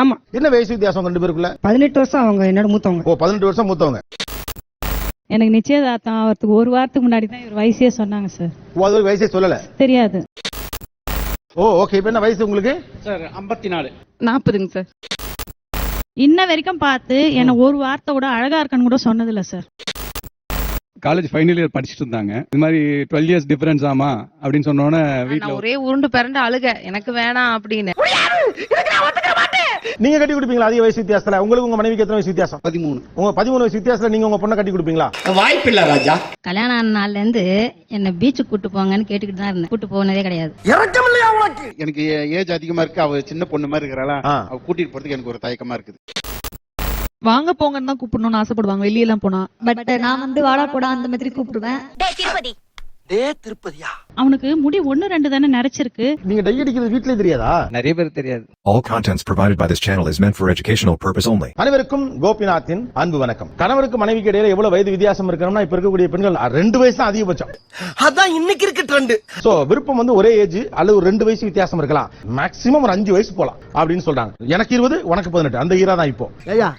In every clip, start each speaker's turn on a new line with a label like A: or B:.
A: ஆமா.
B: என்ன வயசு வித்தியாசம் ரெண்டு பேருக்குள்ள?
A: 18 வருஷம் அவங்க என்னோட மூத்தவங்க.
B: ஓ 18 வருஷம் மூத்தவங்க.
C: எனக்கு நிச்சயதார்த்தம் ஆகிறதுக்கு ஒரு வாரத்துக்கு முன்னாடி தான் இவர் வயசே சொன்னாங்க சார்.
B: ஓ அது வயசே சொல்லல?
C: தெரியாது.
B: ஓ ஓகே. இப்போ என்ன வயசு உங்களுக்கு?
D: சார் 54.
C: 40ங்க சார். இன்ன வரைக்கும் பார்த்து என்ன ஒரு வார்த்தை கூட அழகா இருக்கன்னு கூட சொன்னதில்ல சார்.
E: காலேஜ் ஃபைனல் இயர் படிச்சுட்டு இருந்தாங்க. இது மாதிரி 12 இயர்ஸ் டிஃபரன்ஸ் ஆமா அப்படின்னு சொன்னோன்னே வீட்டுல
F: ஒரே உருண்டு பிறண்டு அழுக எனக்கு வேணாம் அப்படின்னு.
B: நீங்க கட்டி கொடுப்பீங்களா அதிக வயசு வித்தியாசத்துல? உங்களுக்கு உங்க மனைவிக்கு எத்தனை வயசு வித்தியாசம்?
D: 13.
B: உங்க 13 வயசு வித்தியாசத்துல நீங்க உங்க பொண்ணை கட்டி கொடுப்பீங்களா?
D: வாய்ப்பு இல்ல ராஜா.
G: கல்யாணம் ஆன நாள்ல இருந்து என்ன பீச்சுக்கு கூட்டு போங்கன்னு கேட்டுக்கிட்டு தான் இருந்தேன். கூட்டு போனதே கிடையாது.
D: எனக்கு ஏஜ் அதிகமா இருக்கு. அவ சின்ன பொண்ணு மாதிரி இருக்கறாளா, அவ கூட்டிட்டு போறதுக்கு எனக்கு ஒரு தயக்கமா இருக்குது.
C: வாங்க போங்கன்னு தான் கூப்பிடணும்னு ஆசைப்படுவாங்க வெளியெல்லாம் போனா.
G: பட் நான் வந்து வாடா போடா அந்த மாதிரி கூப்பிடுவேன்.
D: திருப்பதியா?
C: அவனுக்கு முடி 1-2 தானே நரைச்சிருக்கு.
B: நீங்க டை அடிக்கிறது வீட்லயே தெரியாதா?
E: நிறைய பேர் தெரியாது.
H: All contents provided by this channel is meant for educational purpose only.
B: அனைவருக்கும் கோபிநாத்தின் அன்பு வணக்கம். கணவருக்கு மனைவிக்கு இடையில எவ்வளவு வயது வித்தியாசம் இருக்கணும்னா இப்ப இருக்கக்கூடிய பெண்கள் 2 வயசு தான் அதிகபட்சம்.
D: அதான் இன்னைக்கு இருக்கு ட்ரெண்ட்.
B: சோ விருப்பம் வந்து ஒரே ஏஜ் அல்லது ஒரு 2 வயசு வித்தியாசம் இருக்கலாம். மேக்ஸிமம் ஒரு 5 வயசு போலாம் அப்படின்னு சொல்றாங்க. எனக்கு 20 உனக்கு 18 அந்த ஈரா தான் இப்போ.
I: ஐயா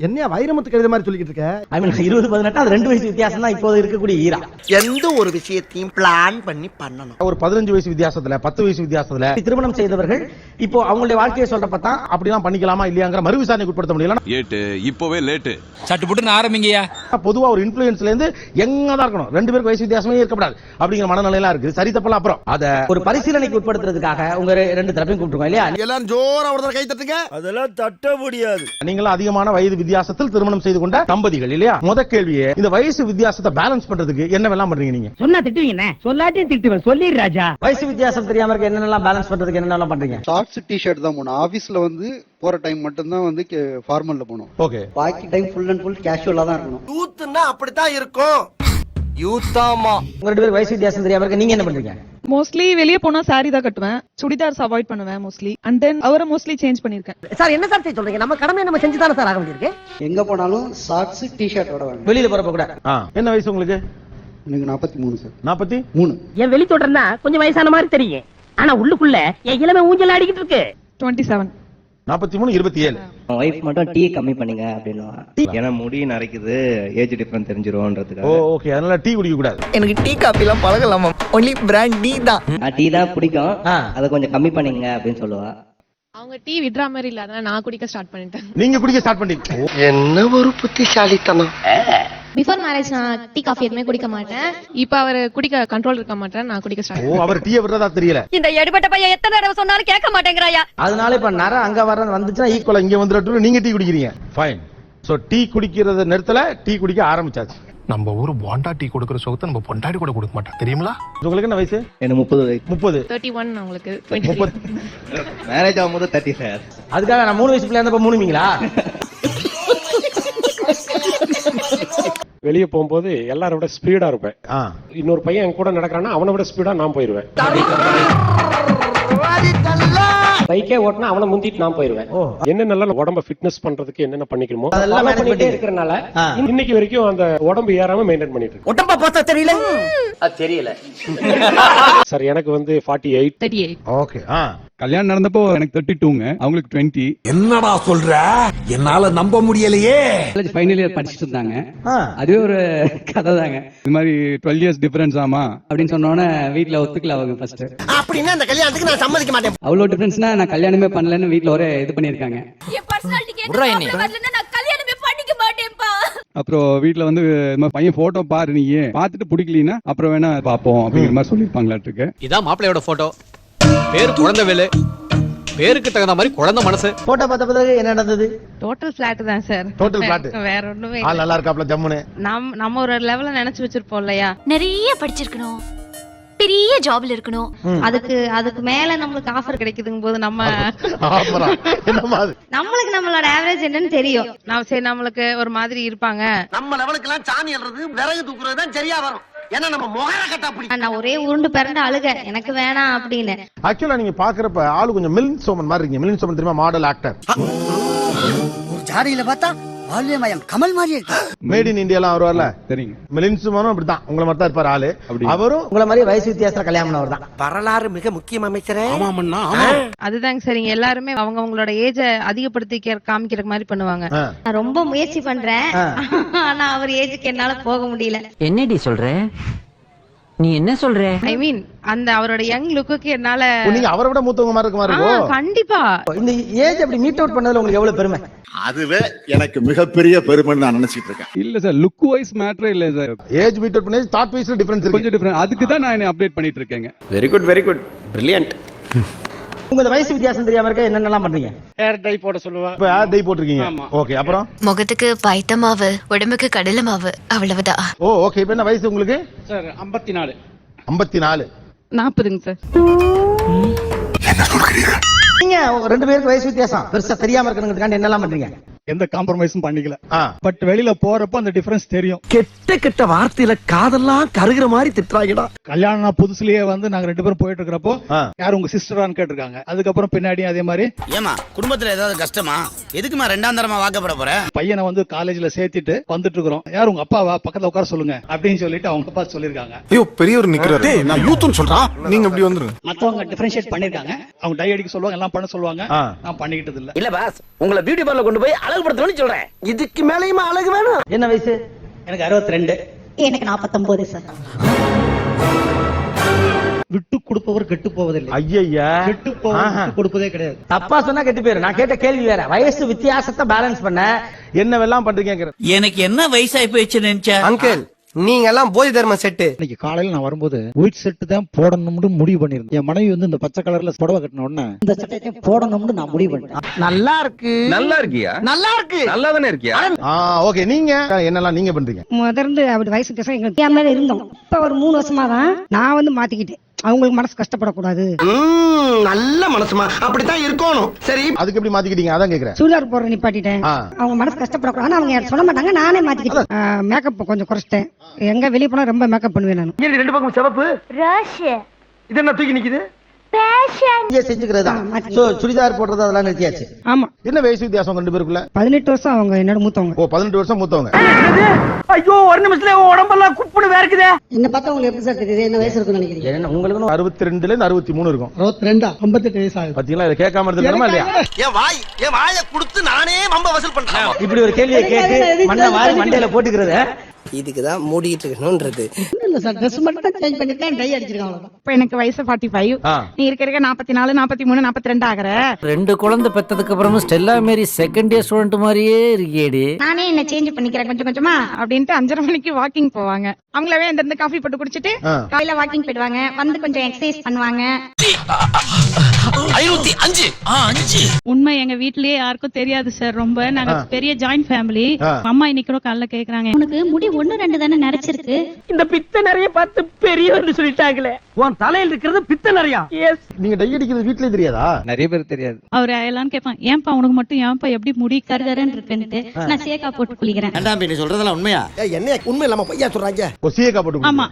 I: என்ன வைரமுத்து கழுத மாதிரி சொல்லிக்கிட்டு இருக்க?
J: ஐ மீன் 20-18 அது 2 வயசு வித்தியாசம் தான் இப்போது இருக்கக்கூடிய ஈரா.
D: எந்த ஒரு விஷயத்தையும் பிளான் பண்ணி பண்ணணும்.
B: ஒரு 15 வயசு வித்தியாசத்துல 10 வயசு வித்தியாசத்துல
J: திருமணம் செய்தவர்கள் இப்போ அவங்களுடைய வாழ்க்கையை சொல்றப்ப தான்
B: அப்படிலாம் பண்ணிக்கலாமா இல்லையாங்கிற மறு விசாரணைக்கு உட்படுத்த முடியல.
E: இப்போவே லேட்டு
K: சட்டு புட்டு ஆரம்பிங்கயா.
B: பொதுவா ஒரு இன்ஃபுளுன்ஸ்ல இருந்து எங்க தான் இருக்கணும். 2 பேருக்கு வயசு வித்தியாசமே இருக்கக்கூடாது அப்படிங்கிற மனநிலையெல்லாம் இருக்கு. சரி தப்பலாம் அப்புறம் அத
J: ஒரு பரிசீலனைக்கு உட்படுத்துறதுக்காக உங்க 2 தரப்பையும் கூப்பிட்டுருக்கோம் இல்லையா?
D: எல்லாரும் ஜோரா ஒரு கை தட்டுங்க.
I: அதெல்லாம் தட்ட முடியாது.
B: நீங்களும் அதிகமான வயது வித்தியாசத்தில் திருமணம் செய்து கொண்ட தம்பதிகள் இல்லையா? முத கேள்வியே இந்த வயசு வித்தியாசத்தை பேலன்ஸ் பண்றதுக்கு என்னவெல்லாம் பண்றீங்க நீங்க?
A: சொன்னா திட்டுவீங்க, சொல்லாட்டியும் திட்டுவேன். சொல்லிடு ராஜா.
J: வயசு வித்தியாசம் தெரியாம இருக்க என்னென்னலாம் பேலன்ஸ் பண்றதுக்கு என்னென்னலாம் பண்றீங்க?
D: ஷார்ட்ஸ் டி-ஷர்ட் தான் போணும். ஆபீஸ்ல வந்து போற டைம் மட்டும் தான் வந்து ஃபார்மல்ல போணும்.
B: ஓகே.
J: பாக்கி டைம் ஃபுல் அண்ட் ஃபுல் கேஷுவலா தான் இருக்கணும்.
D: யூத்னா அப்படிதான் இருக்கும். யூத்தாமா.
J: உங்க 2 பேருக்கு வயசு வித்தியாசம் தெரியாம இருக்க நீங்க என்ன பண்றீங்க?
C: மோஸ்ட்லி வெளிய போனா சாரி தான் கட்டுவேன். சுடிதார்ஸ் அவாய்ட் பண்ணுவேன் மோஸ்ட்லி. அண்ட் தென் அவரை மோஸ்ட்லி சேஞ்ச் பண்ணிருக்கேன்.
A: சார் என்ன சார் சொல்றீங்க? நம்ம கடமை நம்ம செஞ்சு தானே சார் ஆக வேண்டியிருக்கு.
J: எங்க போனாலும் ஷார்ட்ஸ் டி-ஷர்ட்டோட வேணும். வெளியில போறப்ப கூட.
B: என்ன வயசு உங்களுக்கு?
D: எனக்கு 43 சார்.
B: 43.
A: என் வெளி தோற்றம்னா கொஞ்சம் வயசான மாதிரி தெரியும். ஆனா உள்ளுக்குள்ள என் இளமை ஊஞ்சல் ஆடிக்கிட்டு இருக்கு.
C: 27.
B: 43 27.
J: வைஃப் மட்டும் டீ கம்மி பண்ணுங்க அப்படின்னுவா.
E: ஏன்னா முடி நரைக்குது, ஏஜ் டிஃபரன்ஸ் தெரிஞ்சிரும்ன்றதுக்காக.
B: ஓகே. அதனால டீ குடிக்க கூடாது.
F: எனக்கு டீ காபி எல்லாம் பழகலாமா? ஒன்லி பிராண்ட் டீ தான்.
J: டீ தான் பிடிக்கும். அதை கொஞ்சம் கம்மி பண்ணுங்க அப்படின்னு சொல்லுவா.
F: அவங்க டீ விட்றா மாதிரி இல்ல, அதனால நான் குடிக்க ஸ்டார்ட் பண்ணிட்டேன்.
B: நீங்க குடிக்க ஸ்டார்ட் பண்ணீங்க.
D: என்ன ஒரு புத்திசாலித்தனம்.
G: பிஃபோர் மேரேஜ் நான் டீ காஃபி எதுவுமே குடிக்க மாட்டேன்.
F: இப்ப அவர் குடிக்க கண்ட்ரோல் இருக்க மாட்டேன், நான் குடிக்க ஸ்டார்ட்.
B: ஓ அவர் டீயை விடுறதா தெரியல.
G: இந்த எடுபட்ட பையன் எத்தனை தடவை சொன்னாலும் கேட்க மாட்டேங்கிறாயா.
J: அதனால இப்ப நர அங்க வர வந்துச்சுன்னா
B: ஈக்குவலா இங்க வந்துட்டு நீங்க டீ குடிக்கிறீங்க. ஃபைன். சோ டீ குடிக்கிறத நிறுத்தல, டீ குடிக்க ஆரம்பிச்சாச்சு.
I: நம்ம ஊரு போண்டா டீ கொடுக்கிற சுகத்தை நம்ம பொண்டாடி கூட கொடுக்க மாட்டோம் தெரியுங்களா?
B: உங்களுக்கு என்ன வயசு?
J: எனக்கு 30 வயசு.
B: 30.
F: 31 உங்களுக்கு
B: 30.
E: மேரேஜ் ஆகும்போது 30 சார்.
J: அதுக்காக நான் 3 வயசு பிள்ளை இருந்தப்ப 3மீங்களா?
I: வெளியே போகும்போது எல்லாரும் விட ஸ்பீடா இருப்பேன். இன்னொரு பையன் என் கூட நடக்கிறான்னா அவனை விட ஸ்பீடா நான் போயிருவேன். பைக்கே ஓட்டினா அவனை முந்திட்டு நான் போயிருவேன். என்னென்ன உடம்ப ஃபிட்னஸ் பண்றதுக்கு என்னென்ன பண்ணிக்கணுமோ அதெல்லாம் பண்ணிட்டே இருக்கறனால இன்னைக்கு வரைக்கும் அந்த உடம்பு ஏறாம மெயின்டைன் பண்ணிட்டு இருக்கேன்.
J: உடம்ப பார்த்தா தெரியல. அது தெரியல.
I: சார் எனக்கு வந்து 48.
F: 38.
B: ஓகே.
E: கல்யாணம் நடந்தப்போ எனக்கு 32ங்க, அவங்களுக்கு 20.
K: என்னடா சொல்ற? என்னால நம்ப முடியலையே.
E: காலேஜ் ஃபைனல் இயர் படிச்சுட்டு இருந்தாங்க. அதுவே ஒரு கதை தாங்க. இது மாதிரி 12 இயர்ஸ் டிஃபரன்ஸ் ஆமா அப்படின்னு சொன்னோன்னே வீட்டுல ஒத்துக்கல அவங்க ஃபர்ஸ்ட்.
D: அப்படின்னா அந்த கல்யாணத்துக்கு நான் சம்மதிக்க மாட்டேன்.
E: அவ்வளவு டிஃபரன்ஸ்னா நான் கல்யாணமே பண்ணலன்னு வீட்டுல ஒரே இது பண்ணிருக்காங்க. அப்புறம் வீட்டுல வந்து பையன் போட்டோ பாரு, நீ பாத்துட்டு பிடிக்கலீன்னா அப்புறம் வேணா பாப்போம் அப்படிங்கிற மாதிரி சொல்லிருப்பாங்களாட்டு.
K: இதான் மாப்பிள்ளையோட போட்டோ. பேரு குழந்தைவேலு. பேருக்கு தகுந்த மாதிரி குழந்தை மனசு.
J: போட்டோ பார்த்த பிறகு என்ன நடந்தது?
F: டோட்டல் ஃபிளாட் தான் சார்.
B: Total flat.
F: வேற ஒண்ணுமே
B: ஆள் நல்லா இருக்காப்ல ஜம்முனே.
F: நம்ம ஒரு லெவல்ல நினைச்சு வச்சிருப்போம் இல்லையா?
G: நிறைய படிச்சிருக்கணும், பெரிய ஜாப்ல இருக்கணும். அதுக்கு மேல நம்மளுக்கு ஆஃபர் கிடைக்குதுங்க போது நம்மளுக்கு நம்மளோட ஆவரேஜ் என்னன்னு தெரியும்.
F: சரி நம்மளுக்கு ஒரு மாதிரி இருப்பாங்க.
D: நம்ம லெவலுக்கு எல்லாம் சாணி அல்றது விறகு தூக்குறது தான் சரியா வரும். ஏன்னா நம்ம முகர கட்ட அப்படி.
G: நான் ஒரே உருண்டு பிறண்டு அழுக எனக்கு வேணாம் அப்படின்னு.
B: ஆக்சுவலா நீங்க பாக்குறப்ப ஆளு கொஞ்சம் மிலின் சோமன் மாதிரி இருக்கீங்க. மிலின் சோமன் தெரியுமா? Model actor.
D: ஒரு ஜாடியில பார்த்தா
J: வாழ்வியமயம் கமல் மாதிரி
B: மேட் இன் இந்தியா எல்லாம் வருவார்ல,
E: சரிங்க.
B: மிலின்சுமானும் அப்படிதான் உங்களை மாதிரி தான் இருப்பார் ஆளு. அவரும்
J: உங்களை மாதிரி வயசு வித்தியாசத்துல கல்யாணம் பண்ணவர் தான்.
A: வரலாறு மிக முக்கியம் அமைச்சரே.
F: அதுதாங்க சரிங்க. எல்லாருமே அவங்களோட ஏஜ அதிகப்படுத்தி காமிக்கிற மாதிரி பண்ணுவாங்க.
G: நான் ரொம்ப முயற்சி பண்றேன், ஆனா அவர் ஏஜுக்கு என்னால போக முடியல.
A: என்னடி சொல்ற? நீ என்ன சொல்ற?
F: ஐ மீன் அந்த அவரோட யங் லுக்குக்கு என்னால.
B: நீங்க அவரை விட மூத்தவங்க மாதிரி இருக்க மாதிரி இருக்கும்.
F: கண்டிப்பா.
J: இந்த ஏஜ் அப்படி மீட் அவுட் பண்ணதுல உங்களுக்கு எவ்வளவு பெருமை?
D: அதுவே எனக்கு மிகப்பெரிய பெருமைன்னு நான் நினைச்சிட்டு இருக்கேன்.
E: இல்ல சார், லுக் வைஸ் மேட்டரே இல்ல சார்.
B: ஏஜ் மீட் அவுட் பண்ணி தாட் வைஸ்ல டிஃபரன்ஸ் இருக்கு.
E: கொஞ்சம் டிஃபரண்ட். அதுக்கு தான் நான் என்ன அப்டேட் பண்ணிட்டு இருக்கேங்க.
K: Very good brilliant.
J: உங்க வயசு வித்தியாசம் தெரியாம இருக்க என்னென்னலாம் பண்றீங்க?
I: ஹேர் டை போட சொல்லுவேன்.
B: இப்ப ஹேர் டை போட்டுருக்கீங்க. ஓகே, அப்புறம்
G: முகத்துக்கு பைத்த மாவு, உடம்புக்கு கடலை மாவு, அவ்வளவுதான்.
B: ஓ ஓகே. இப்ப என்ன வயசு உங்களுக்கு?
I: சார் 54.
B: 54.
F: 40ங்க சார்.
J: நீங்க ரெண்டு பேருக்கு வயசு வித்தியாசம் பெருசா தெரியாம இருக்கணுங்கிறதுக்காண்டி என்னெல்லாம் பண்றீங்க?
I: எந்த காம்ப்ரமைஸும் பண்ணிக்கல. பட் வெளியில போறப்ப அந்த டிஃபரன்ஸ் தெரியும்.
A: கெட்ட வார்த்தையில காதெல்லாம் கருகிற மாதிரி திட்டுறாங்கடா.
I: கல்யாணம் புதுசுலயே நாங்க 2 பேரும் போயிட்டு இருக்கிறப்போ யார் உங்க சிஸ்டரான்னு கேட்டிருக்காங்க. அதுக்கப்புறம் பின்னாடி அதே மாதிரி
J: ஏமா குடும்பத்துல ஏதாவது கஷ்டமா? எதுக்குமா ரெண்டாம் தரமா வாக்கப்பட போற?
I: பையனை காலேஜ்ல சேர்த்துட்டு வந்துட்டு இருக்கிறோம். யார் உங்க அப்பாவா? பக்கத்துல உட்கார சொல்லுங்க அப்படின்னு சொல்லிட்டு அவங்க அப்பா சொல்லிருக்காங்க.
D: ஐயோ பெரியவர் நிக்கிறாரு, நான் யூத்னு சொல்றான், நீங்க அப்படி வந்துருங்க.
I: மத்தவங்க டிஃபரன்ஷியேட் பண்ணிருக்காங்க. அவங்க டை அடிக்க சொல்லுவாங்க, எல்லாம் பண்ண சொல்லுவாங்க. நான் பண்ணிக்கிட்டது இல்ல.
A: இல்ல பாஸ், உங்களை பியூட்டி பார்லர் கொண்டு போய் அழகுபடுத்தணும்னு சொல்றேன். இதுக்கு மேலயுமா அழகு வேணும்?
J: என்ன வயசு? எனக்கு 62.
G: எனக்கு 49 சார்.
I: விட்டு கொடுப்பவர் கெட்டு போவதில்லை.
B: ஐயா,
I: கெட்டு போவது கொடுப்பதே கிடையாது.
J: தப்பா சொன்னா கெட்டு போயிரு. நான் கேட்ட கேள்வி வேற. வயசு வித்தியாசத்தை பேலன்ஸ் பண்ண
B: என்னவெல்லாம் பண்றீங்க?
A: எனக்கு என்ன வயசாயி போயிடுச்சு நினைச்சா? அங்கிள், நீங்க எல்லாம் போதி தர்ம செட்டு.
I: இன்னைக்கு காலையில நான் வரும்போது ஒயிட் செட் தான் போடணும்னு முடிவு பண்ணிருந்தேன். என் மனைவி இந்த பச்சை கலர்ல புடவை கட்டின உடனே இந்த சட்டையை போடணும்னு நான் முடிவு பண்ணிட்டேன்.
A: நல்லா இருக்கு.
K: நல்லா இருக்கியா?
A: நல்லா இருக்கு.
K: நல்லா தானே இருக்கியா?
B: ஓகே. நீங்க என்னெல்லாம் நீங்க பண்றீங்க?
L: முதல்ல அப்படி வயசு வித்தியாசம் எங்களுக்கு இருந்தோம். இப்ப ஒரு 3 வருஷமா தான் நான் மாத்திக்கிட்டேன். அவங்களுக்கு மனசு கஷ்டப்படக்கூடாது.
A: நல்ல மனசுமா, அப்படித்தான் இருக்கணும். சரி,
B: அதுக்கு எப்படி மாத்திக்கிட்டீங்க? அதான் கேக்குறேன்.
L: சுடிதார் போடுற நிப்பாட்டிட்டேன். அவங்க மனசு கஷ்டப்படக்கூடாது. அவங்க யாரும் சொல்ல மாட்டாங்க, நானே மாத்திக்கிட்டேன். மேக்கப் கொஞ்சம் குறைச்சிட்டேன். எங்க வெளியே போனா ரொம்ப மேக்கப் பண்ணுவேன் நான்.
A: 2 பக்கம் சிவப்பு இது என்ன தூக்கி நிக்குது?
J: செஞ்சுக்கிறதா? சுடிதார் போடுறது அதெல்லாம் நிறுத்தியாச்சு.
L: ஆமா.
B: என்ன வயசு வித்தியாசம் 2 பேருக்குள்ள?
L: 18 வருஷம் அவங்க என்னோட மூத்தவங்க.
B: ஓ, 18 வருஷம் மூத்தவங்க.
A: ஐயோ, ஒரு நிமிஷத்துல உடம்பெல்லாம் குப்புன்னு வேர்க்குதே.
L: என்ன பார்த்தா உங்களுக்கு எப்படி சார் தெரியுது? என்ன வயசு இருக்குன்னு நினைக்கிறீங்க?
B: என்ன உங்களுக்கு 62ல இருந்து 63 இருக்கும்.
I: 62 58 வயசு ஆகுது.
B: பாத்தீங்களா? இத கேட்காம இருந்திருக்கமா இல்லையா?
A: என் வாயை கொடுத்து நானே வம்ப வசூல் பண்றேன்.
J: இப்படி ஒரு கேள்வியை கேட்டு மண்ணை வாரி மண்டையில போட்டுக்கிறது.
A: இதுக்குதான் மூடிட்டு இருக்கணும்ன்றது.
L: இல்ல சார், Dress மட்டும் தான் சேஞ்ச் பண்ணிட்டேன், டை அடிச்சிருக்காங்க.
C: இப்ப எனக்கு வயசு 45. நீ இருக்க 44, 43, 42 ஆகுற.
A: 2 குழந்தை பெத்ததுக்கு அப்புறமும் Stella Mary second year student மாதிரியே இருக்கேடி.
G: நானே என்ன சேஞ்ச் பண்ணிக்கிறேன் கொஞ்சம் கொஞ்சமா
C: அப்படின்ட்டு 5:30 மணிக்கு வாக்கிங் போவாங்க. அவங்களவே இந்த காஃபி போட்டு குடிச்சிட்டு
G: காலையில வாக்கிங் போயிடுவாங்க. வந்து கொஞ்சம் எக்ஸசைஸ் பண்ணுவாங்க.
A: 5.
C: உண்மை எங்க வீட்லயே யாருக்கும் தெரியாது சார். ரொம்ப நாங்க பெரிய ஜாயிண்ட் ஃபேமிலி. அம்மா இன்னைக்கு கூட காலைல கேக்குறாங்க,
G: உனக்கு முடி 1-2 தானே நரைச்சிருக்கு.
A: இந்த பித்த நிறைய பார்த்து பெரியவர்னு சொல்லிட்டாங்களே. உன் தலையில் இருக்கிறது பித்த நிறையா. எஸ்.
B: நீங்க டை அடிக்கிறது வீட்லயே தெரியாதா?
E: நிறைய பேர் தெரியாது.
C: அவர் எல்லாம் கேட்பான், ஏன்பா உனக்கு மட்டும் ஏன்பா எப்படி முடி
G: கருகரன்னு இருக்குன்ட்டு நான் சேக்கா போட்டு குளிக்கிறேன்.
J: நீ சொல்றதெல்லாம் உண்மையா?
A: என்ன உண்மை இல்லாம பையா சொல்றாங்க.
B: ஒரு சீயக்கா போட்டு.
C: ஆமா,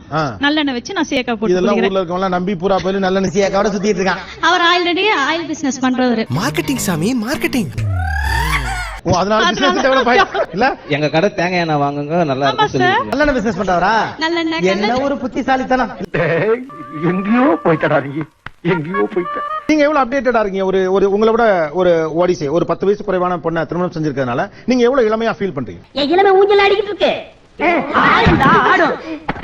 C: நல்லெண்ணெய் வச்சு நான் சேக்கா போட்டு
B: இதெல்லாம்
C: குளிக்கிறேன்.
B: ஊர்ல இருக்கவங்க நம்பி பூரா போய் நல்ல சீயக்காவோட சுத்திட்டு இருக்கான்.
G: அவர் ஆல்ரெடி ஆயில் பிசினஸ் பண்றவரு.
A: மார்க்கெட்டிங் சாமி, மார்க்கெட்டிங்.
B: ஓ, அதனால பிசினஸ் டெவலப் ஆயிடுச்சு இல்ல?
E: எங்க கடை தேங்காய் எண்ணெய் வாங்குங்க, நல்லா இருக்கும் சொல்லி.
J: நல்ல பிசினஸ் பண்றவரா?
G: நல்லெண்ணெய்.
J: என்ன ஒரு புத்திசாலித்தனம்.
A: எங்கேயோ போயிட்டடா நீ. எங்கேயோ போயிட்ட.
B: நீங்க எவ்வளவு அப்டேட்டடா இருக்கீங்க? ஒரு உங்களை விட ஒரு ஓடிசே ஒரு 10 வயசு குறைவான பொண்ணை திருமணம் செஞ்சிருக்கிறதுனால நீங்க எவ்வளவு இளமையா ஃபீல் பண்றீங்க?
A: இளமை ஊஞ்சல் ஆடிக்கிட்டு இருக்கு.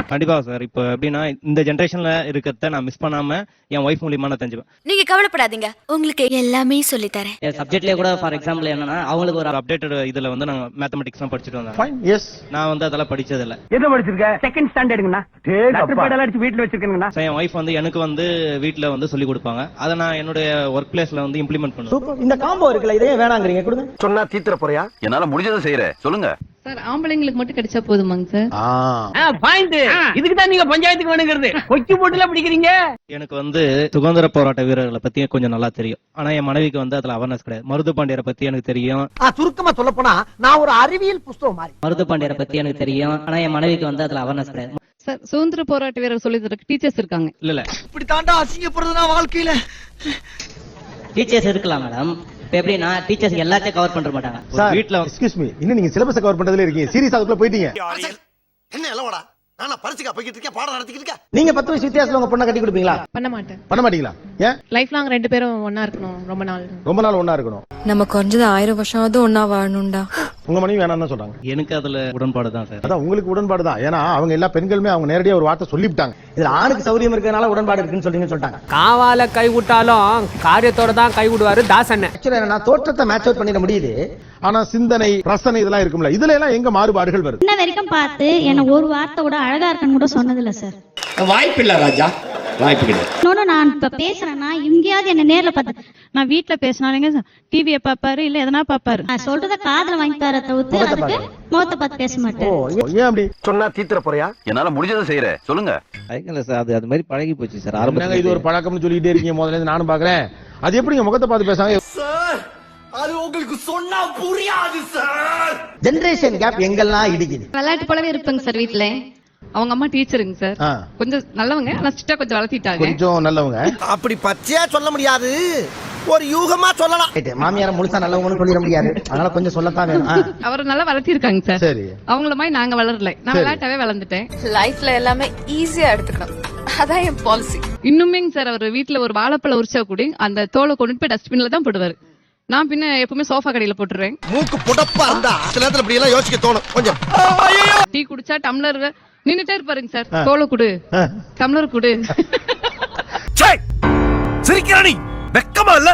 E: கண்டிப்பா சார். இப்ப எப்படின்னா இந்த ஜெனரேஷன்ல இருக்கிறத நான் மிஸ் பண்ணாம என் ஒய்ஃப் மூலியமா நான் தெரிஞ்சுப்பேன்.
G: நீங்க கவலைப்படாதீங்க, உங்களுக்கு எல்லாமே சொல்லி தரேன்.
J: சப்ஜெக்ட்லயே கூட ஃபார் எக்ஸாம்பிள் என்னன்னா அவங்களுக்கு ஒரு
E: அப்டேட்டட் இதுல நாங்க மேத்தமெட்டிக்ஸ் தான் படிச்சிட்டு வந்தோம்.
B: ஃபைன். எஸ்.
E: நான் அதெல்லாம் படிச்சது இல்ல.
A: என்ன படிச்சிருக்க? செகண்ட் ஸ்டாண்டர்டுங்கண்ணா. லெட்டர் அடிச்சு வீட்ல வச்சிருக்கீங்கண்ணா.
E: என் ஒய்ஃப் எனக்கு வீட்ல சொல்லி கொடுப்பாங்க. அதை நான் என்னுடைய ஒர்க் பிளேஸ்ல இம்ப்ளிமெண்ட் பண்ணுவேன்.
J: சூப்பர். இந்த காம்போ இருக்குல்ல, இதே வேணாங்கறீங்க, கொடுங்க.
A: சொன்னா தீத்துற போறியா?
K: என்னால முடிஞ்சதை செய்யறேன், சொல்லுங்க.
F: சார், ஆம்பளைங்களுக்கு மட்டும் கிடைச்சா போதுமாங்க சார்?
A: பாயிண்ட். இதுக்கு தான் நீங்க பஞ்சாயத்துக்கு வேணுங்கிறது. கொக்கி போட்டுல பிடிக்கிறீங்க.
E: எனக்கு சுதந்திர போராட்ட வீரர்களை பத்தி கொஞ்சம் நல்லா தெரியும். ஆனா என் மனைவிக்கு அதுல அவேர்னஸ் கிடையாது. மருது பாண்டியரை பத்தி எனக்கு தெரியும்.
A: சுருக்கமா சொல்ல போனா நான் ஒரு அறிவியல் புஸ்தகம் மாதிரி.
J: மருது பாண்டியரை பத்தி எனக்கு தெரியும். ஆனா என் மனைவிக்கு அதுல அவேர்னஸ் கிடையாது.
F: சார், சுதந்திர போராட்ட வீரர் சொல்லி தர டீச்சர்ஸ் இருக்காங்க.
E: இல்ல
A: இப்படி தாண்டா அசிங்கப்படுறதுனா வாழ்க்கையில.
J: டீச்சர்ஸ் இருக்கலாம் மேடம். இப்ப எப்படின்னா டீச்சர்ஸ் எல்லாத்தையும் கவர் பண்ண மாட்டாங்க.
B: சார் வீட்ல எக்ஸ்கியூஸ் மீ, இன்னும் நீங்க சிலபஸ் கவர் பண்றதுல இருக்கீங்க, சீரியஸா அதுக்குள்ள போயிட்டீங்க.
M: என்ன எல்லோடா நான் பரிசுக்கா போய்கிட்டு இருக்கேன், பாடம் நடத்திக்கிட்டு இருக்கேன்.
A: நீங்க 10 வயசு வித்தியாசத்துல உங்க பொண்ணை கட்டி கொடுப்பீங்களா?
F: பண்ண மாட்டேன்.
B: பண்ண மாட்டீங்களா? ஏன்?
F: லைஃப் லாங் 2 பேரும் ஒண்ணா இருக்கணும், ரொம்ப நாள்
B: ஒண்ணா இருக்கணும்.
F: நம்ம குறைஞ்சது 1000 வருஷமாவது ஒண்ணா வாழணும்டா.
B: உங்க மனைவி வேணாம்னு சொல்றாங்க.
E: எனக்கு அதுல உடன்பாடு தான் சார்.
B: அதான் உங்களுக்கு உடன்பாடு தான். ஏன்னா அவங்க எல்லா பெண்களுமே அவங்க நேரடியா ஒரு வார்த்தை சொல்லிவிட்டாங்க.
A: இதுல ஆணுக்கு சௌரியம் இருக்கிறதுனால உடன்பாடு இருக்குன்னு சொல்லிட்டாங்க.
K: காவால கை விட்டாலும் காரியத்தோட தான் கை விடுவாரு தாசன்.
A: ஆக்சுவலா என்ன தோற்றத்தை மேட்ச் அவுட் பண்ணிட முடியுது,
B: ஆனா சிந்தனை ரசனை இதெல்லாம் இருக்கும்ல, இதுல எல்லாம் எங்க மாறுபாடுகள் வருது?
C: இன்ன வரைக்கும் பார்த்து என்ன ஒரு வார்த்தை கூட அழகா இருக்குன்னு கூட சொன்னதில்ல சார்.
M: வாய்ப்பில்லை ராஜா, வாய்ப்பில்லை.
C: இன்னொன்னு நான் இப்ப பேசுறேன்னா எங்கேயாவது என்ன நேர்ல பார்த்து, நான் வீட்டுல பேசினாலுங்க டிவியை பாப்பாரு இல்ல எதனா பாப்பாரு, நான் சொல்றத காதுல வாங்கி தர தவிர்த்து அதுக்கு முகத்தை பார்த்து பேச மாட்டேன்.
B: ஏன் அப்படி
M: சொன்னா தீத்துற போறியா?
K: என்னால முடிஞ்சதை செய்யறேன், சொல்லுங்க.
E: சார் அது மாதிரி பழகி போச்சு சார்.
B: ஆரம்பத்துல இது ஒரு பழக்கம்னு சொல்லிட்டே இருக்கீங்க, முதல்ல இருந்து நானும் பாக்குறேன். அது எப்படிங்க முகத்தை பார்த்து பேசாங்க?
M: அது உங்களுக்கு சொன்னா புரியாது சார்.
A: ஜெனரேஷன் கேப் எங்கெல்லாம் இடிக்குது.
F: விளையாட்டு போலவே இருப்பாங்க சார் வீட்ல. அவங்க அம்மா டீச்சருங்க சார், கொஞ்சம் நல்லவங்க, ஆனா ஸ்ட்ரிக்ட்டா கொஞ்சம் வளர்த்திட்டாங்க.
B: கொஞ்சம் நல்லவங்க
M: அப்படி பச்சையா சொல்ல முடியாது, ஒரு யூகமா சொல்லலாம்.
A: மாமியார முழுசா நல்லவங்கன்னு சொல்லிட முடியாது, அதனால கொஞ்சம் சொல்லத்தான் வேணும்.
F: அவரை நல்லா வளர்த்திருக்காங்க சார்.
B: சரி,
F: அவங்கள மாதிரி நாங்க வளரல, நான் விளையாட்டாவே வளர்ந்துட்டேன்.
G: லைஃப்ல எல்லாமே ஈஸியா எடுத்துக்கணும், அதான் என் பாலிசி.
F: இன்னுமேங்க சார் அவர் வீட்டுல ஒரு வாழைப்பழம் உரிச்சா கூட அந்த தோலை கொண்டு போய் டஸ்ட்பின்ல தான் போடுவாரு. நான் பின்ன எப்பவுமே சோஃபா கடையில போட்டுருவேன்.
M: மூக்கு புடப்பா இருந்தா சில நேரத்துல இப்படி எல்லாம் யோசிக்க தோணும். கொஞ்சம்
F: டீ குடிச்சா டம்ளர் நின்னுட்டே இருப்பாருங்க சார். தோலை குடு, டம்ளர் குடு.
M: சிரிக்கிறானி வெக்கமா இல்ல?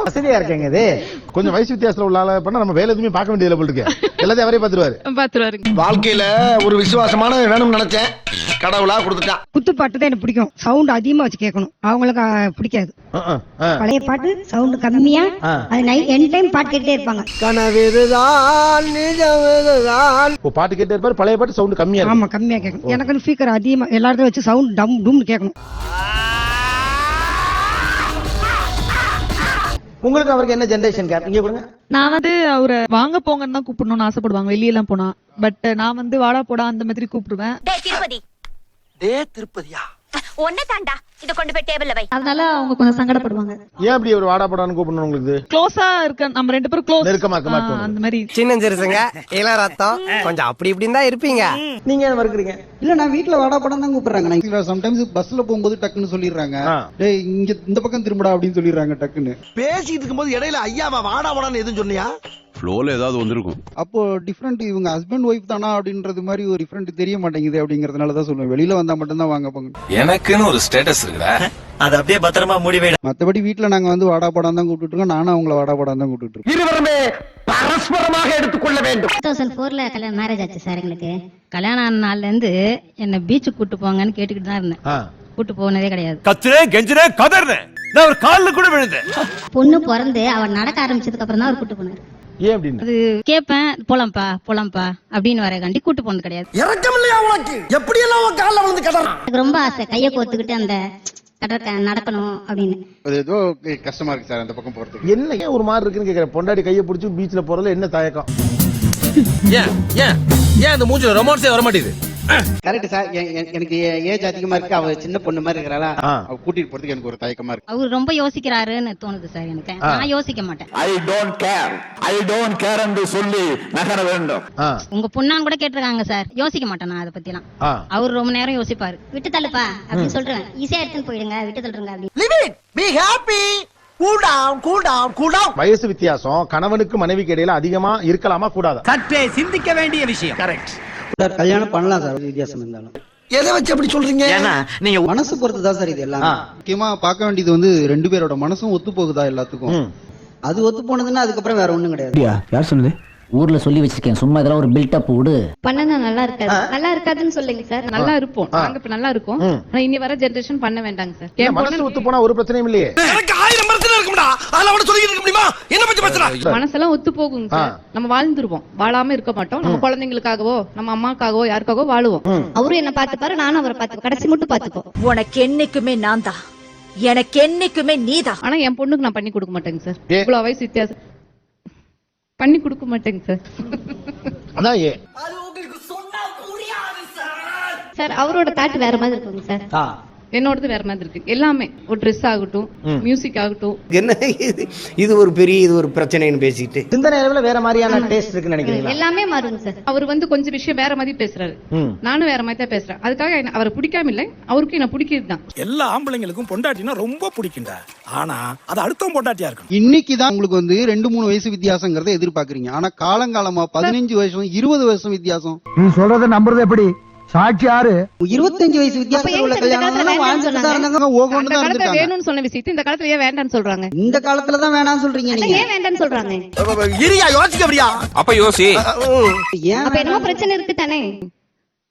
A: வசதியா இருக்கேங்க. இது
B: கொஞ்சம் வயசு வித்தியாசத்துல உள்ள ஆள பண்ணா நம்ம வேலை எதுவுமே பார்க்க வேண்டியதுல போல இருக்கு, எல்லாத்தையும் அவரே
F: பாத்துருவாருங்க.
M: வாழ்க்கையில ஒரு விசுவாசமான வேணும்னு நினைச்சேன், கடவுளா கொடுத்துட்டான்.
L: குத்துப்பாட்டு தான் எனக்கு பிடிக்கும், சவுண்ட் அதிகமா வச்சு கேட்கணும், அவங்களுக்கு பிடிக்காது. பழைய பாட்டு சவுண்ட் கம்மியா, அது நைட் என் டைம் பாட்டு கேட்டே இருப்பாங்க.
M: கனவுதான் நிஜம்தான்.
B: பாட்டு கேட்டே இருப்பாரு, பழைய பாட்டு சவுண்ட் கம்மியா.
L: ஆமா கம்மியா கேட்கணும். எனக்கு ஸ்பீக்கர் அதிகமா எல்லாத்தையும் வச்சு சவுண்ட் டம் டும் கேட்கணும்.
A: உங்களுக்கு அவருக்கு என்ன ஜெனரேஷன் கேப்? இங்க கொடுங்க.
C: நான் வந்து அவரை வாங்க போங்கன்னு தான் கூப்பிடணும்னு ஆசைப்படுவாங்க வெளியெல்லாம் போனா. பட் நான் வந்து வாடா போடா அந்த மாதிரி கூப்பிடுவேன்.
M: திருப்பதியா
G: ஒண்ணு தாண்டா, இத கொண்டு போய் டேபிள்ல வை.
C: அதனால அவங்க கொஞ்சம் சங்கடப்படுவாங்க.
B: ஏன் அப்படி ஒரு வாடா போடான்னு கூப்பிடணும் உங்களுக்கு?
C: க்ளோஸா இருக்க, நம்ம 2 பேரும் க்ளோஸ்,
B: நெருக்கமா இருக்க மாட்டோம்.
C: அந்த மாதிரி
M: சின்ன சிறுசுங்க இள ரத்தம் கொஞ்சம் அப்படி இப்படின்னு தான் இருப்பீங்க.
A: நீங்க என்ன மறுக்கிறீங்க?
E: இல்ல நான் வீட்டுல வாடா படம் தான் கூப்பிடுறாங்க. சம்டைம்ஸ் பஸ்ல போகும்போது டக்குன்னு சொல்லிடுறாங்க, டேய் இங்க இந்த பக்கம் திரும்படா அப்படின்னு சொல்லிடுறாங்க டக்குன்னு.
M: பேசிட்டு இருக்கும்போது இடையில ஐயாவா வாடா வாடான்னு எதுவும் சொன்னியா?
K: ஃப்ளோல ஏதாவது வந்திருக்கும்.
E: அப்போ டிஃபரெண்ட், இவங்க ஹஸ்பண்ட் ஒய்ஃப் தானா அப்படின்றது மாதிரி ஒரு டிஃபரெண்ட் தெரிய மாட்டேங்குது. அப்படிங்கறதுனால தான் சொல்லுவேன், வெளியில வந்தா மட்டும் தான் வாங்க போங்க.
K: எனக்குன்னு ஒரு ஸ்டேட்டஸ் இருக்குடா,
M: அது அப்படியே பத்திரமா மூடி வை.
E: மத்தபடி வீட்டுல நாங்க வந்து வாடா படம் தான் கூப்பிட்டு இருக்கோம், நானும் அவங்கள வாடா படம் தான் கூப்பிட்டு இருக்கோம்.
M: இருவருமே பரஸ்பரமாக எடுத்துக்கொள்ள வேண்டும்.
G: 2004ல கல்யாணம் மேரேஜ் ஆச்சு சார். எங்களுக்கு கல்யாணம் ஆன நாள்ல இருந்து என்ன பீச்சுக்கு கூட்டு போங்கன்னு கேட்டுக்கிட்டு தான் இருந்தேன். கூட்டு போனதே கிடையாது.
K: கத்துறே கெஞ்சுறே கதறேன், நான் ஒரு கால்ல கூட விழுந்தேன்.
G: பொண்ணு பிறந்து அவர் நடக்க ஆரம்பிச்சதுக்கு அப்புறம் தான் அவர் கூட்டு போனாரு.
B: ஏன் அப்படின்னு
G: அது கேட்பேன், போலாம்ப்பா போலாம்ப்பா அப்படின்னு வரகாண்டி கூட்டு போனது கிடையாது.
M: இறக்கம் இல்லையா உனக்கு? எப்படி எல்லாம் உன் கால்ல விழுந்து கடறான்?
G: எனக்கு ரொம்ப ஆசை கையை கோத்துக்கிட்டு அந்த நடக்கணும் அப்படின்னு.
D: அது ஏதோ கஷ்டமா இருக்கு சார் அந்த பக்கம் போறதுக்கு.
B: என்ன ஏன் ஒரு மாதிரி இருக்குன்னு கேக்குறேன். பொண்டாடி கையை பிடிச்சி பீச்ல போறதுல என்ன தயக்கம்?
M: ஏன் ஏன் ஏன் அந்த மூஞ்சில ரொமான்ஸே வர மாட்டேங்குது?
D: Correct sir. எனக்கு ஏஜ் அதிகமா இருக்கு, அவ சின்ன பொண்ணு மாதிரி இருக்கிறாளா, அவ கூட்டிட்டு போறதுக்கு எனக்கு ஒரு தயக்கமா இருக்கு.
G: அவர் ரொம்ப யோசிக்கிறாருன்னு தோணுது சார் எனக்கு. நான் யோசிக்க மாட்டேன்.
M: ஐ டோன்ட் கேர் என்று சொல்லி நகர வேண்டும்.
G: உங்க பொண்ணான்னு கூட கேட்டிருக்காங்க சார், யோசிக்க மாட்டேன் நான் அதை பத்திலாம். அவர் ரொம்ப நேரம் யோசிப்பாரு. விட்டு தள்ளுப்பா அப்படின்னு சொல்றேன், ஈஸியா எடுத்துன்னு போயிடுங்க, விட்டு தள்ளுங்க அப்படின்னு.
M: Live it, be happy, cool down, cool down, cool down.
B: வயசு வித்தியாசம் கணவனுக்கு மனைவிக்கு இடையில அதிகமா இருக்கலாமா கூடாதா?
M: சற்றே சிந்திக்க வேண்டிய விஷயம். கரெக்ட்.
J: கல்யாணம் பண்ணலாம் சார், வித்தியாசம் இருந்தாலும்.
M: எதை வச்சு அப்படி சொல்றீங்க?
J: நீங்க மனசு பொறுத்து தான் சார் இது எல்லாம்.
E: முக்கியமா பார்க்க வேண்டியது வந்து 2 பேரோட மனசும் ஒத்து போகுதா எல்லாத்துக்கும்.
J: அது ஒத்து போனதுன்னா அதுக்கப்புறம் வேற ஒண்ணும் கிடையாது.
A: யார் சொன்னது? ஊர்ல சொல்லி வச்சிருக்கேன், சும்மா இதெல்லாம் ஒரு பில்டப் விடு.
G: பண்ணனா நல்லா இருக்காது. நல்லா இருக்காதுன்னு சொல்லுங்க சார்.
F: நல்லா இருப்போம், நாங்க இப்ப நல்லா இருக்கோம். ஆனா இனி வர ஜெனரேஷன் பண்ண வேண்டாங்க சார்.
B: என் மனசு ஒத்து போனா ஒரு பிரச்சனையும் இல்லையே.
M: எனக்கு 1000 பிரச்சனை இருக்கும்டா, அதெல்லாம் அவன சொல்லிட்டு இருக்க முடியுமா? என்ன பத்தி பேசுற?
F: மனசெல்லாம் ஒத்து போகுங்க சார். நம்ம வாழ்ந்துருவோம், வாழாம இருக்க மாட்டோம். நம்ம குழந்தைங்களுக்காகவோ நம்ம அம்மாக்காகவோ யாருக்காகவோ வாழுவோம்.
G: அவரும் என்ன பாத்துப்பாரு, நானும் அவரை பாத்துப்போம், கடைசி மட்டும் பாத்துப்போம்.
N: உனக்கு என்னைக்குமே நான் தான், எனக்கு என்னைக்குமே நீதான்.
F: ஆனா என் பொண்ணுக்கு நான் பண்ணி கொடுக்க மாட்டேங்க சார். இவ்வளவு வயசு வித்தியாசம் பண்ணி கொடுக்க மாட்டேங்க சார்.
B: அதான்
G: சார் அவரோட தாட் வேற மாதிரி இருக்குங்க சார்.
F: என்னோடது வேற மாதிரி இருக்கு. எல்லாமே ஒரு ட்ரெஸ் ஆகட்டும், மியூசிக் ஆகட்டும்.
J: என்ன இது ஒரு பிரச்சனைன்னு பேசிட்டு சிந்தனை அளவுல வேற மாதிரியான டேஸ்ட் இருக்குன்னு நினைக்கிறீங்களா?
G: எல்லாமே மாறுங்க சார்.
F: அவர் வந்து கொஞ்சம் விஷயம் வேற மாதிரி பேசுறாரு, நானும் வேற மாதிரி தான் பேசுறேன். அதுக்காக அவரை பிடிக்காம இல்லை, அவருக்கு என்ன பிடிக்கிறது தான்.
O: எல்லா ஆம்பளைங்களுக்கும் பொண்டாட்டினா ரொம்ப பிடிக்கும்டா. ஆனா அது அடுத்தவன் பொண்டாட்டியா இருக்கும்.
D: இன்னைக்கு தான் உங்களுக்கு வந்து 2-3 வயசு வித்தியாசங்கிறத எதிர்பார்க்கறீங்க. ஆனா காலங்காலமா 15 வருஷம் 20 வருஷம் வித்தியாசம்.
O: நீ சொல்றத நம்புறது எப்படி? சாட்சி யாரு?
D: 25 வயசு வித்தியாசத்துல உள்ள கல்யாணம்
F: வேணும்னு சொன்ன விஷயத்தை இந்த காலத்துல ஏன் வேண்டாம்னு சொல்றாங்க?
D: இந்த காலத்துல தான் வேணாம்னு சொல்றீங்க நீங்க.
G: ஏன் வேண்டாம்னு சொல்றாங்க?
K: இரியா யோசிக்க அப்படியா? அப்ப யோசி.
G: அப்ப என்ன பிரச்சனை இருக்கு தானே?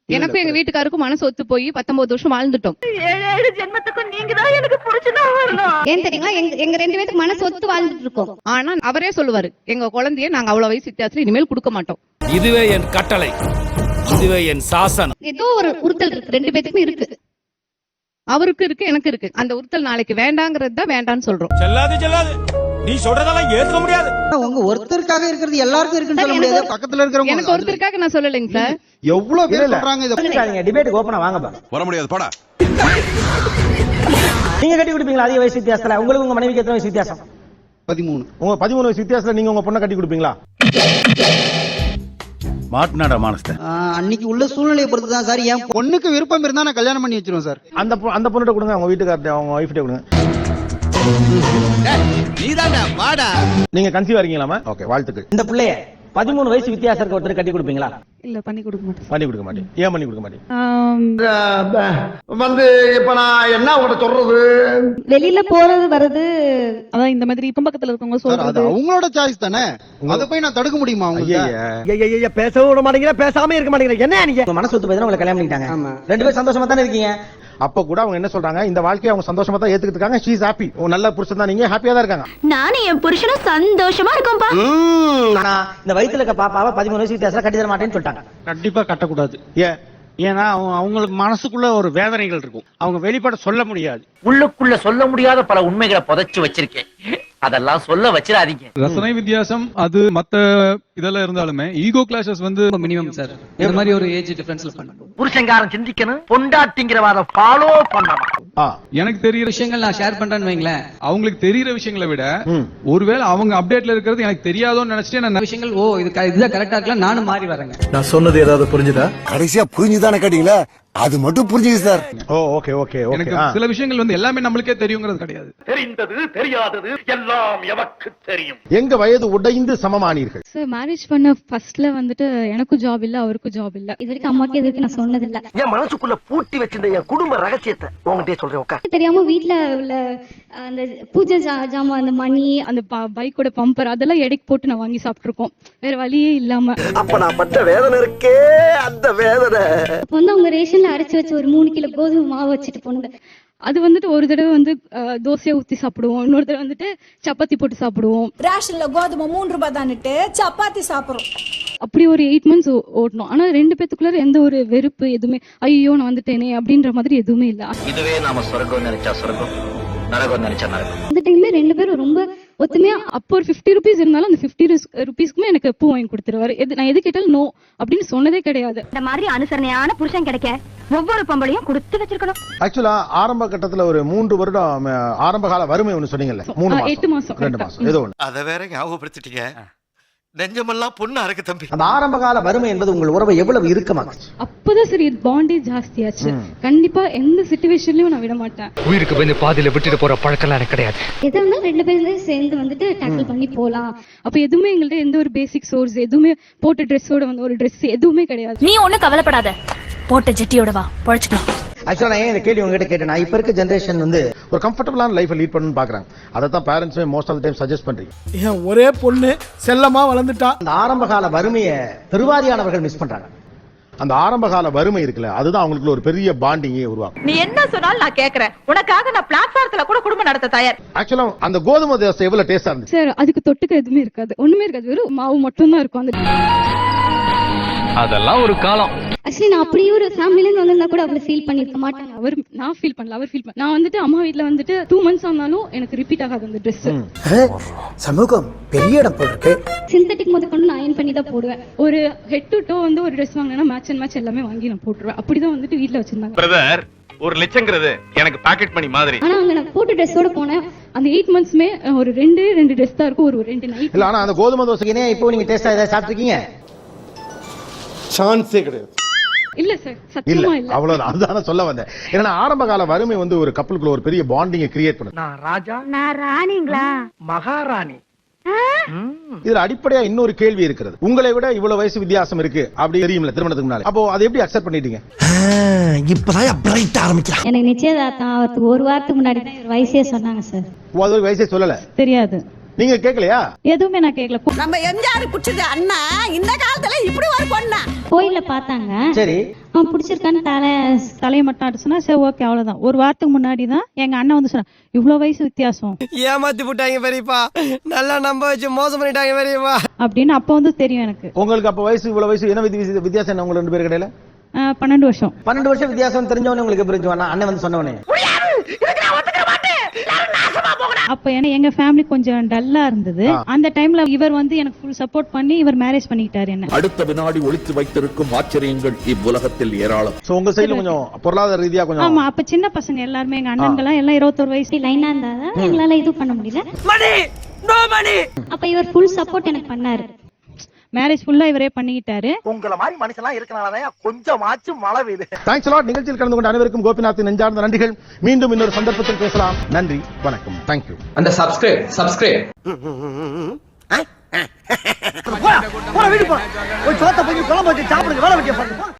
F: எனக்கும் எங்க வீட்டுக்காருக்கும் மனசு ஒத்து போய் 19 வருஷம் வாழ்ந்துட்டோம்.
G: 7 ஜென்மத்துக்கும் நீங்க தான் எனக்கு புடிச்சதா வரணும். ஏன் தெரியுமா? எங்க 2 பேருக்கு மனசு ஒத்து வாழ்ந்துட்டு இருக்கோம்.
F: ஆனா அவரே சொல்லுவாரு, எங்க குழந்தைய நாங்க அவ்வளவு வயசு வித்தியாசத்துல இனிமேல் கொடுக்க மாட்டோம்.
O: இதுவே என் கட்டளை, இதுவே என் சாசனம்.
F: ஏதோ ஒரு உறுத்தல் இருக்கு, 2 பேத்துக்கும் இருக்கு. அவருக்கு இருக்கு, எனக்கு இருக்கு. அந்த உறுத்தல் நாளைக்கு வேண்டாங்கிறது தான் வேண்டாம்னு சொல்றோம்.
O: செல்லாது நீ சொல்றதெல்லாம் ஏத்துக்க முடியாது.
D: உங்க ஒருத்தருக்காக இருக்கிறது எல்லாருக்கும் இருக்குன்னு சொல்ல முடியாது. பக்கத்துல இருக்கிறவங்க
F: எனக்கு ஒருத்தருக்காக நான் சொல்லலைங்க சார்.
D: எவ்வளவு பேர் சொல்றாங்க இத.
J: டிபேட்டுக்கு ஓபனா வாங்க.
M: வர முடியாது போடா.
J: நீங்க கட்டி கொடுப்பீங்களா அதிக வயசு வித்தியாசத்துல? உங்களுக்கு உங்க மனைவிக்கு எத்தனை வயசு வித்தியாசம்?
D: 13.
B: உங்க 13 வயசு வித்தியாசத்துல நீங்க உங்க பொண்ணை கட்டி கொடுப்பீங்களா?
O: மாட்டுனாடா மானஸ்த.
D: அன்னைக்கு உள்ள சூழ்நிலையை பொறுத்து தான் சார். என் பொண்ணுக்கு விருப்பம் இருந்தா நான் கல்யாணம் பண்ணி வச்சிருவேன் சார்.
B: அந்த பொண்ணுகிட்ட கொடுங்க, அவங்க வீட்டுக்கார்ட்ட அவங்க ஒய்ஃப்ட்ட கொடுங்க.
K: நீதான்டா வாடா.
B: நீங்க கன்சீவ் ஆறீங்களாமா? ஓகே, வாழ்த்துக்கள்.
J: இந்த பிள்ளைய 13 வயசு வித்தியாசத்துக்கு ஒருத்தர் கட்டி கொடுப்பீங்களா?
F: இல்ல, பண்ணி கொடுக்க மாட்டேன்.
B: பண்ணி கொடுக்க மாட்டேன். ஏன் பண்ணி கொடுக்க மாட்டேன்?
O: வந்து இப்ப நான் என்ன உங்கள்ட்ட சொல்றது?
C: வெளியில போறது வர்றது அதான் இந்த மாதிரி இப்ப பக்கத்துல இருக்கவங்க
D: சார் அது
C: சொல்றது
D: அவங்களோட சாய்ஸ் தானே. அத போய் நான் தடுக்க முடியுமா?
J: ஐயா பேசவும் விட மாட்டேங்கிற, பேசாம இருக்க மாட்டேங்கிற. என்ன நீங்க உங்க மனசு ஒத்து போய் உங்களை கல்யாணம் பண்ணிட்டாங்க, 2 பேரும் சந்தோஷமா தானே இருக்கீங்க.
B: அப்ப கூட அவங்க என்ன சொல்றாங்க, இந்த வாழ்க்கையை அவங்க சந்தோஷமா தான் ஏத்துக்கிட்டு இருக்காங்க. She is happy. நல்ல புருஷன் தான், நீங்க ஹாப்பியா தான் இருக்காங்க.
G: நானும் என் புருஷனும் சந்தோஷமா இருக்கோம்பா.
J: ஆனா இந்த வயித்துல இருக்க பாப்பாவை 13 வயசு வித்தியாசத்துல கட்டி தர மாட்டேன்னு சொல்லிட்டாங்க.
I: கண்டிப்பா கட்டக்கூடாது.
D: ஏன்னா அவங்களுக்கு மனசுக்குள்ள ஒரு வேதனைகள் இருக்கும், அவங்க வெளிப்பட சொல்ல முடியாது.
A: உள்ளுக்குள்ள சொல்ல முடியாத பல உண்மைகளை புதைச்சு வச்சிருக்கேன், அதெல்லாம் சொல்ல வச்சிடாதீங்க.
E: ரசனை வித்தியாசம் அது மத்த இதெல்லாம் இருந்தாலுமே ஈகோ கிளாஷஸ் வந்து மினிமம் சார். இந்த மாதிரி ஒரு ஏஜ் டிஃபரன்ஸ்ல பண்ணணும்.
A: புருஷங்காரன் சிந்திக்கணும், பொண்டாட்டிங்கிறவாத ஃபாலோ பண்ணணும்.
E: எனக்கு தெரியுற விஷயங்கள் நான் ஷேர் பண்றேன்னு வைங்களேன், அவங்களுக்கு தெரியுற விஷயங்களை விட ஒருவேளை அவங்க அப்டேட்ல இருக்கிறது எனக்கு தெரியாதோன்னு நினைச்சிட்டு நான் விஷயங்கள் இதுதான் கரெக்டா இருக்கலாம் நானும் மாறி வரேங்க.
O: நான் சொன்னது ஏதாவது புரிஞ்சுதா?
M: கடைசியா புரிஞ்சுதானே கேட்டீங்களா? அது மட்டும் புரிஞ்சுது சார்.
B: Okay okay.
E: எனக்கு சில விஷயங்கள் வந்து எல்லாமே நம்மளுக்கே தெரியுங்கிறது கிடையாது.
O: தெரிந்தது தெரியாதது எல்லாம் எனக்கு தெரியும்.
B: எங்க வயது உடைந்து சமமானீர்கள்?
C: சார் மேரேஜ் பண்ண ஃபர்ஸ்ட்ல வந்துட்டு எனக்கும் ஜாப் இல்ல, அவருக்கும் ஜாப் இல்ல. இது வரைக்கும் அம்மாக்கு எதுக்கு நான் சொன்னது இல்ல.
A: என் மனசுக்குள்ள பூட்டி வச்சிருந்த என் குடும்ப ரகசியத்தை உங்ககிட்ட சொல்றேன். உட்கார்.
C: தெரியாம வீட்ல உள்ள அந்த பூஜை ஜாமான், அந்த மணி, அந்த பைக்கோட பம்பர் அதெல்லாம் எடைக்கு போட்டு நான் வாங்கி சாப்பிட்டுருக்கோம், வேற வழியே இல்லாம.
A: அப்ப நான் பட்ட வேதனை இருக்கே, அந்த வேதனை.
C: அப்ப வந்து அவங்க ரேஷன்ல அரைச்சு வச்சு ஒரு 3 கிலோ கோதுமை மாவு வச்சுட்டு போனாங்க. அது வந்துட்டு ஒரு தடவை வந்து தோசையை ஊத்தி சாப்பிடுவோம், இன்னொரு தடவை வந்துட்டு சப்பாத்தி போட்டு சாப்பிடுவோம்.
N: ரேஷன்ல கோதுமை 3 ரூபாய் தான்ட்டு சப்பாத்தி சாப்பிடுறோம்.
C: அப்படி ஒரு 8 months ஓட்டணும். ஆனா 2 பேத்துக்குள்ள எந்த ஒரு வெறுப்பு எதுவுமே, ஐயோ நான் வந்துட்டேனே அப்படின்ற மாதிரி எதுவுமே இல்ல.
A: இதுவே நாம சொர்க்கம் நினைச்சா சொர்க்கம், நரகம் நினைச்சா நரகம்.
C: அந்த டைம்ல 2 பேரும் ரொம்ப ஒத்துமையா. அப்போ ஒரு 50 rupees இருந்தாலும் அந்த 50 rupeesக்குமே எனக்கு பூ வாங்கி கொடுத்துருவாரு. நான் எது கேட்டாலும் நோ அப்படின்னு சொன்னதே கிடையாது.
G: இந்த மாதிரி அனுசரணையான புருஷன் கிடைக்க ஒவ்வொரு பொம்பளையும் கொடுத்து வச்சிருக்கணும்.
B: ஆக்சுவலா ஆரம்ப கட்டத்துல ஒரு 3 வருடம் ஆரம்ப கால வறுமை ஒண்ணு சொன்னீங்கல்ல, 8 மாசம் 2 மாசம் ஏதோ ஒண்ணு.
K: அத வேற ஞாபகப்படுத்திட்டீங்க. நெஞ்சமெல்லாம் பொண்ணு அறக்கு தம்பி.
J: அந்த ஆரம்ப கால வறுமை என்பது உங்கள் உறவை எவ்வளவு இறுக்கமாக்குச்சு?
C: அப்பதான் சரி பாண்டே ஜாஸ்தியாச்சு. கண்டிப்பா எந்த சிச்சுவேஷன்லயும் நான் விட மாட்டேன்.
K: உயிருக்கு வந்து பாதியில விட்டுட்டு போற பழக்கம் எனக்கு கிடையாது.
C: எதுனா 2 பேரும் சேர்ந்து வந்துட்டு டேக்கிள் பண்ணி போலாம். அப்ப எதுவுமே எங்கள்ட்ட எந்த ஒரு பேசிக் சோர்ஸ் எதுவுமே, போட்ட ட்ரெஸ்ஸோட வந்து ஒரு ட்ரெஸ் எதுவுமே கிடையாது.
N: நீ ஒண்ணும் கவலைப்படாத, போட்ட ஜெட்டியோட வா பொழைச்சுக்கலாம்.
J: ஆக்சுவலா நான் ஏன் இந்த கேள்வி உங்ககிட்ட கேட்டேன்னா, இப்ப இருக்க ஜெனரேஷன் வந்து
B: ஒரு கம்ஃபர்டபுளான லைஃப் லீட் பண்ணணும்னு பாக்குறாங்க. அதை தான் பேரண்ட்ஸுமே most of the time suggest பண்றீங்க.
O: ஏன் ஒரே பொண்ணு செல்லமா வளர்ந்துட்டா?
J: அந்த ஆரம்ப கால வறுமையை பெருவாரியானவர்கள் மிஸ் பண்றாங்க.
B: அந்த ஆரம்ப கால வறுமை இருக்குல்ல, அதுதான் அவங்களுக்கு ஒரு பெரிய பாண்டிங்கே உருவாக்கும்.
N: நீ என்ன சொன்னாலும் நான் கேக்குறேன், உனக்காக நான் பிளாட்ஃபார்ம்ல கூட குடும்பம் நடத்த தயார்.
B: ஆக்சுவலா அந்த கோதுமை தோசை எவ்வளவு டேஸ்டா இருந்துச்சு
C: சார். அதுக்கு தொட்டுக்க எதுவுமே இருக்காது, ஒண்ணுமே இருக்காது, வெறும் மாவு மட்டும் தான் இருக்கும்.
K: அதெல்லாம் ஒரு காலம்.
C: ஆக்சுவலி நான் அப்படியே ஒரு ஃபேமிலில இருந்து வந்திருந்தா கூட அவ்வளவு ஃபீல் பண்ணிருக்க மாட்டாங்க. நான் ஃபீல் பண்ணல, அவர் ஃபீல் பண்ண. நான் வந்துட்டு அம்மா வீட்ல வந்துட்டு 2 months ஆனாலும் எனக்கு ரிப்பீட் ஆகாது அந்த Dress.
J: சமூகம் பெரிய இடம் போயிருக்கு.
C: சிந்தட்டிக் முதற்கொண்டு நான் அயன் பண்ணி தான் போடுவேன். ஒரு ஹெட் டு டோ வந்து ஒரு Dress வாங்கினா மேட்ச் அண்ட் மேட்ச் எல்லாமே வாங்கி நான் போட்டுருவேன். அப்படிதான் வந்துட்டு வீட்ல வச்சிருந்தாங்க.
M: பிரதர்
K: 1 லட்சங்கிறது எனக்கு பாக்கெட் மணி மாதிரி.
F: ஆனா அங்க நான் போட்டு ட்ரெஸ்ஸோட போனேன். அந்த 8 மந்த்ஸ்மே ஒரு ரெண்டு ட்ரெஸ் தான் இருக்கும். ஒரு 2 நைட்.
B: இல்ல ஆனா அந்த கோதுமை தோசைக்குனே இப்போ நீங்க டேஸ்டா ஏதாவது சாப்பிட்டுருக்கீங்க?
D: சான்ஸே கிடையாது.
F: இல்ல சார்,
B: இல்ல
F: சத்தியமா இல்ல.
B: அவ்வளவுதான். அதுதான் சொல்ல வந்தேன். ஏன்னா ஆரம்ப கால வறுமை வந்து ஒரு கப்பலுக்குள்ள ஒரு பெரிய பாண்டிங்கை கிரியேட் பண்ணுது.
A: நான் ராஜா, நான் ராணிங்களா, மகாராணி.
B: இதுல அடிப்படையா இன்னொரு கேள்வி இருக்கிறது. உங்களை விட இவ்வளவு வயசு வித்தியாசம் இருக்கு அப்படி தெரியும்ல திருமணத்துக்கு முன்னாடி. அப்போ அதை எப்படி அக்செப்ட் பண்ணிட்டீங்க?
J: இப்பதான் பிரைட் ஆரம்பிக்கலாம்.
C: எனக்கு நிச்சயதார்த்தம் ஆகிறதுக்கு 1 வாரத்துக்கு முன்னாடி தான் இவர் வயசே சொன்னாங்க சார்.
B: அது வயசே சொல்லல?
C: தெரியாது.
B: நீங்க கேட்கலையா?
C: எதுவுமே நான் கேட்கல.
N: நம்ம எம்ஜிஆர் புடிச்சது அண்ணா இந்த காலத்துல இப்படி ஒரு பொண்ணா
C: கோயில்ல பார்த்தாங்க.
J: சரி.
C: அவன் பிடிச்சிருக்கான்னு தலையை மட்டும் அடிச்சுனா சரி ஓகே அவ்வளவுதான். 1 வாரத்துக்கு முன்னாடி தான் எங்க அண்ணன் வந்து சொன்னா இவ்வளவு வயசு வித்தியாசம்.
J: ஏமாத்தி போட்டாங்க பெரியப்பா, நல்லா நம்ப வச்சு மோசம் பண்ணிட்டாங்க பெரியப்பா
C: அப்படின்னு அப்ப வந்து தெரியும் எனக்கு.
B: உங்களுக்கு அப்ப வயசு இவ்வளவு வயசு என்ன வித்தியாசம் என்ன உங்க 2 பேருக்கு இடையில?
C: 12 வருஷம்.
J: 12 வருஷம் வித்தியாசம் தெரிஞ்சவனே உங்களுக்கு புரிஞ்சுவானா? அண்ணன் வந்து சொன்னவனே
C: அப்ப எங்க ஃபேமிலி கொஞ்சம் டல்லா இருந்தது. அந்த டைம்ல இவர் வந்து எனக்கு ஃபுல் சப்போர்ட் பண்ணி இவர் மேரேஜ் பண்ணிக்கிட்டாரு என்ன.
M: அடுத்த வினாடி ஒளித்து வைத்திருக்கும் ஆச்சரியங்கள் இவ்வுலகத்தில் ஏராளம்.
B: சோ உங்க சைடுல கொஞ்சம் பொருளாதார ரீதியா கொஞ்சம்.
C: ஆமா, அப்ப சின்ன பசங்க எல்லாரும் எங்க அண்ணன்கள் எல்லாம் 21 வயசு லைனா இருந்தாங்க. எங்களால இது பண்ண முடியல.
J: Money no money.
C: அப்ப இவர் ஃபுல் சப்போர்ட் எனக்கு பண்ணாரு. மேரேஜ் ஃபுல்லா இவரே பண்ணிக்கிட்டாரு.
J: உங்கள மாதிரி மனுஷன்லாம் இருக்கனாலதான் கொஞ்சமாச்சும் மழை பெய்யுது.
B: Thanks a lot. நிகழ்ச்சியில் கலந்து கொண்ட அனைவருக்கும் கோபிநாத்தின் நெஞ்சார்ந்த நன்றிகள். மீண்டும் இன்னொரு சந்தர்ப்பத்தில் பேசலாம். நன்றி, வணக்கம். தேங்க்யூ.
K: அந்த சப்ஸ்கிரைப்
J: வீடு போ. ஒரு சோத்த போய் குழம்பு வச்சு சாப்பிடுங்க. வேலை வைக்க பாருங்க.